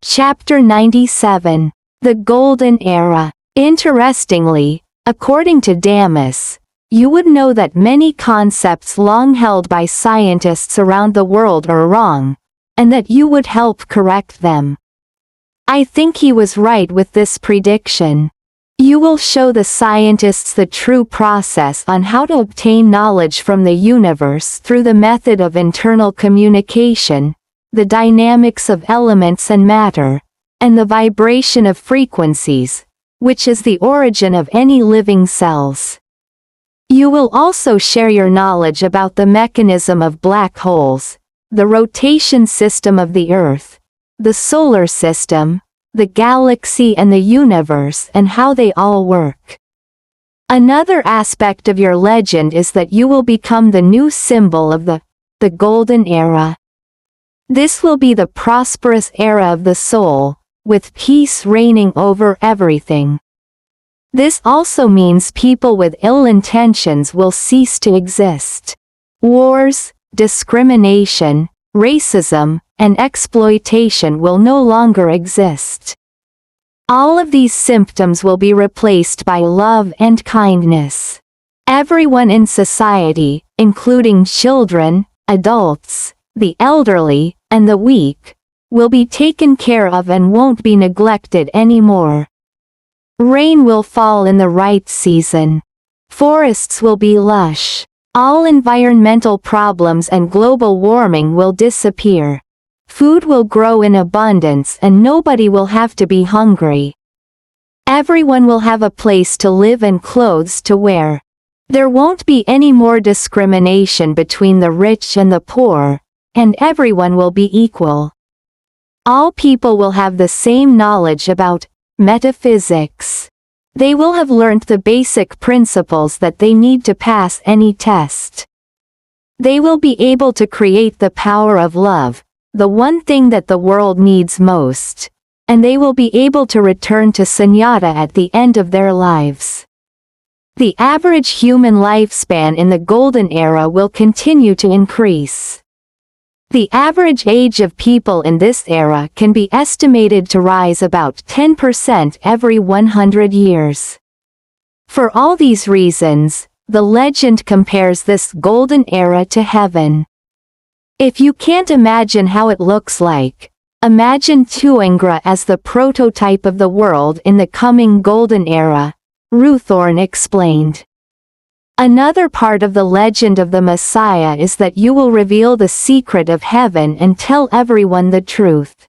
Chapter 97. The Golden Era. Interestingly, according to Damas, you would know that many concepts long held by scientists around the world are wrong, and that you would help correct them. I think he was right with this prediction. You will show the scientists the true process on how to obtain knowledge from the universe through the method of internal communication, the dynamics of elements and matter, and the vibration of frequencies, which is the origin of any living cells. You will also share your knowledge about the mechanism of black holes, the rotation system of the Earth, the solar system, the galaxy and the universe, and how they all work. Another aspect of your legend is that you will become the new symbol of the Golden Era. This will be the prosperous era of the soul, with peace reigning over everything. This also means people with ill intentions will cease to exist. Wars, discrimination, racism, and exploitation will no longer exist. All of these symptoms will be replaced by love and kindness. Everyone in society, including children, adults, the elderly, and the weak, will be taken care of and won't be neglected anymore. Rain will fall in the right season. Forests will be lush. All environmental problems and global warming will disappear. Food will grow in abundance and nobody will have to be hungry. Everyone will have a place to live and clothes to wear. There won't be any more discrimination between the rich and the poor, and everyone will be equal. All people will have the same knowledge about metaphysics. They will have learnt the basic principles that they need to pass any test. They will be able to create the power of love, the one thing that the world needs most, and they will be able to return to Sunyata at the end of their lives. The average human lifespan in the Golden Era will continue to increase. The average age of people in this era can be estimated to rise about 10% every 100 years. For all these reasons, the legend compares this Golden Era to heaven. If you can't imagine how it looks like, imagine Tuangra as the prototype of the world in the coming Golden Era, Ruthorn explained. Another part of the legend of the Messiah is that you will reveal the secret of heaven and tell everyone the truth.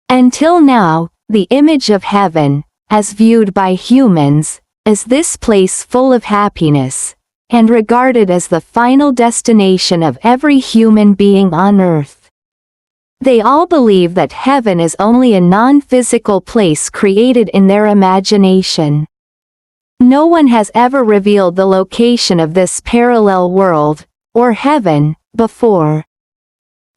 Until now, the image of heaven, as viewed by humans, is this place full of happiness, and regarded as the final destination of every human being on earth. They all believe that heaven is only a non-physical place created in their imagination. No one has ever revealed the location of this parallel world, or heaven, before.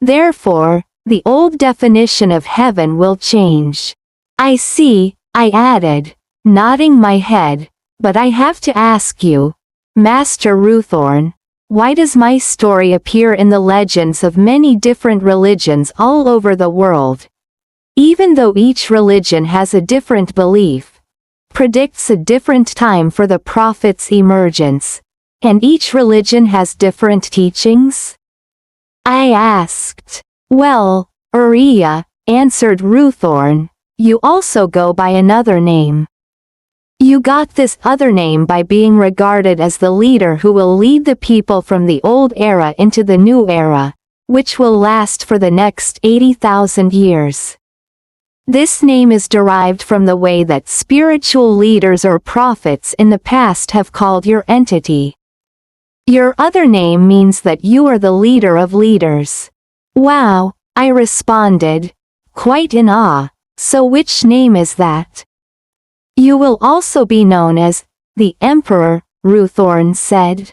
Therefore, the old definition of heaven will change. I see, I added, nodding my head, but I have to ask you, Master Ruthorn, why does my story appear in the legends of many different religions all over the world? Even though each religion has a different belief, predicts a different time for the prophet's emergence, and each religion has different teachings? I asked. Well, Uriah, answered Ruthorn, you also go by another name. You got this other name by being regarded as the leader who will lead the people from the old era into the new era, which will last for the next 80,000 years. This name is derived from the way that spiritual leaders or prophets in the past have called your entity. Your other name means that you are the leader of leaders. Wow, I responded, quite in awe. So which name is that? You will also be known as the Emperor, Ruthorn said.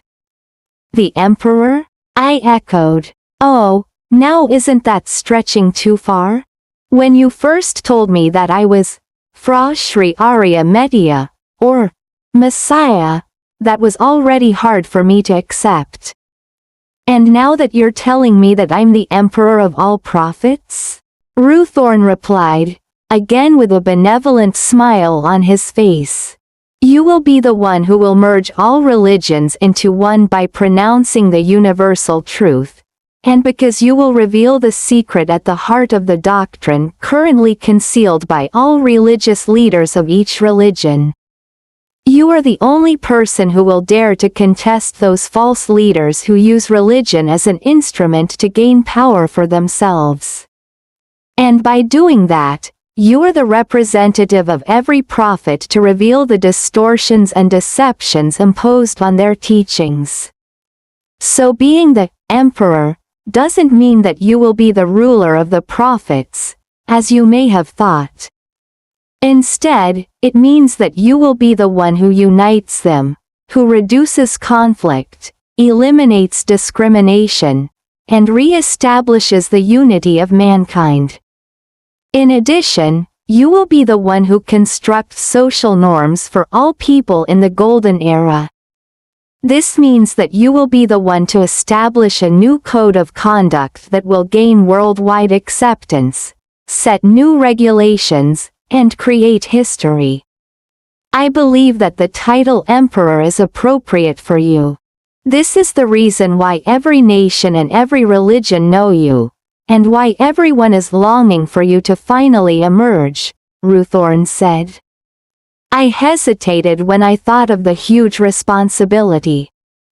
The Emperor? I echoed. Oh, now isn't that stretching too far? When you first told me that I was Fra Sri Arya Media, or Messiah, that was already hard for me to accept. And now that you're telling me that I'm the Emperor of all prophets? Ruthorn replied, again with a benevolent smile on his face. You will be the one who will merge all religions into one by pronouncing the universal truth, and because you will reveal the secret at the heart of the doctrine currently concealed by all religious leaders of each religion. You are the only person who will dare to contest those false leaders who use religion as an instrument to gain power for themselves. And by doing that, you are the representative of every prophet to reveal the distortions and deceptions imposed on their teachings. So being the emperor doesn't mean that you will be the ruler of the prophets, as you may have thought. Instead, it means that you will be the one who unites them, who reduces conflict, eliminates discrimination, and re-establishes the unity of mankind. In addition, you will be the one who constructs social norms for all people in the Golden Era. This means that you will be the one to establish a new code of conduct that will gain worldwide acceptance, set new regulations, and create history. I believe that the title Emperor is appropriate for you. This is the reason why every nation and every religion know you, and why everyone is longing for you to finally emerge, Ruthorn said. I hesitated when I thought of the huge responsibility.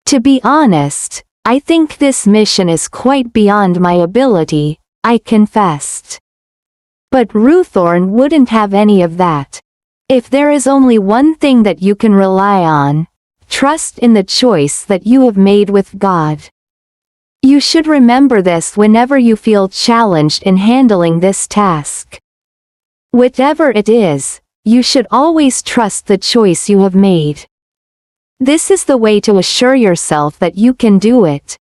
To be honest, I think this mission is quite beyond my ability, I confessed. But Ruthorn wouldn't have any of that. If there is only one thing that you can rely on, trust in the choice that you have made with God. You should remember this whenever you feel challenged in handling this task. Whatever it is, you should always trust the choice you have made. This is the way to assure yourself that you can do it.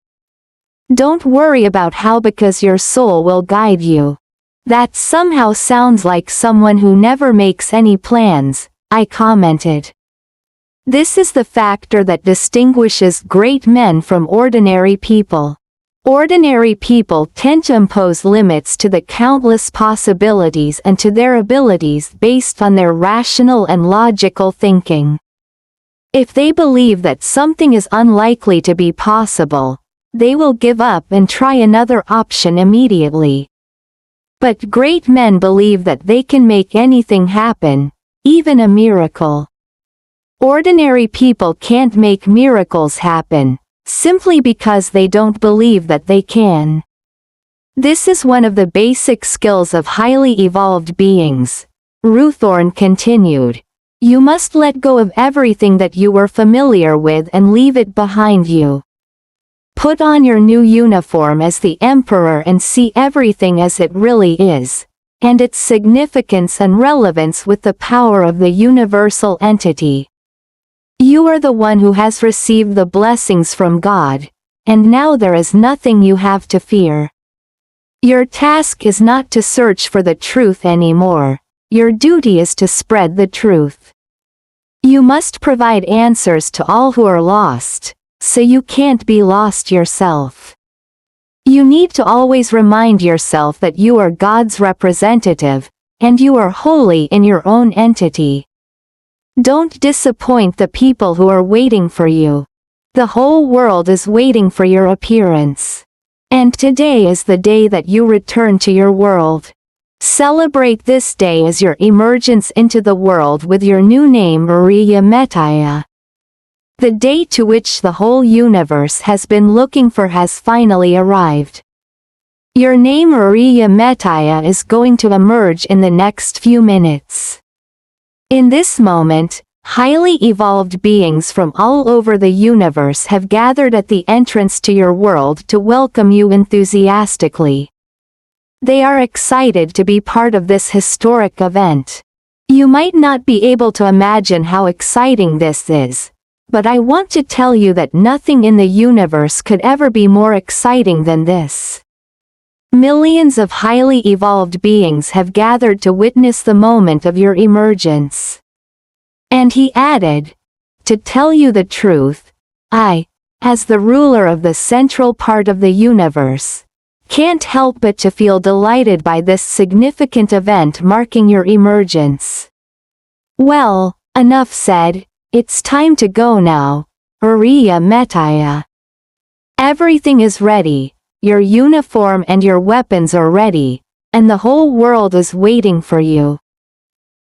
Don't worry about how, because your soul will guide you. That somehow sounds like someone who never makes any plans, I commented. This is the factor that distinguishes great men from ordinary people. Ordinary people tend to impose limits to the countless possibilities and to their abilities based on their rational and logical thinking. If they believe that something is unlikely to be possible, they will give up and try another option immediately. But great men believe that they can make anything happen, even a miracle. Ordinary people can't make miracles happen, simply because they don't believe that they can. This is one of the basic skills of highly evolved beings, Ruthorn continued. You must let go of everything that you were familiar with and leave it behind you. Put on your new uniform as the Emperor and see everything as it really is, and its significance and relevance with the power of the universal entity. You are the one who has received the blessings from God, and now there is nothing you have to fear. Your task is not to search for the truth anymore, your duty is to spread the truth. You must provide answers to all who are lost, so you can't be lost yourself. You need to always remind yourself that you are God's representative, and you are holy in your own entity. Don't disappoint the people who are waiting for you. The whole world is waiting for your appearance. And today is the day that you return to your world. Celebrate this day as your emergence into the world with your new name, Maria Metaya. The day to which the whole universe has been looking for has finally arrived. Your name, Maria Metaya, is going to emerge in the next few minutes. In this moment, highly evolved beings from all over the universe have gathered at the entrance to your world to welcome you enthusiastically. They are excited to be part of this historic event. You might not be able to imagine how exciting this is, but I want to tell you that nothing in the universe could ever be more exciting than this. Millions of highly evolved beings have gathered to witness the moment of your emergence. And he added, to tell you the truth, I, as the ruler of the central part of the universe, Can't help but to feel delighted by this significant event marking your emergence. Well, enough said, it's time to go now, Uriya Metaya. Everything is ready, your uniform and your weapons are ready, and the whole world is waiting for you.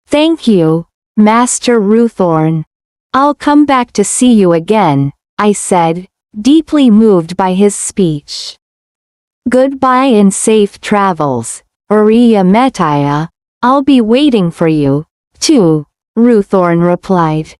Thank you, Master Ruthorn. I'll come back to see you again, I said, deeply moved by his speech. Goodbye and safe travels, Uriya Metaya. I'll be waiting for you, too, Ruthorn replied.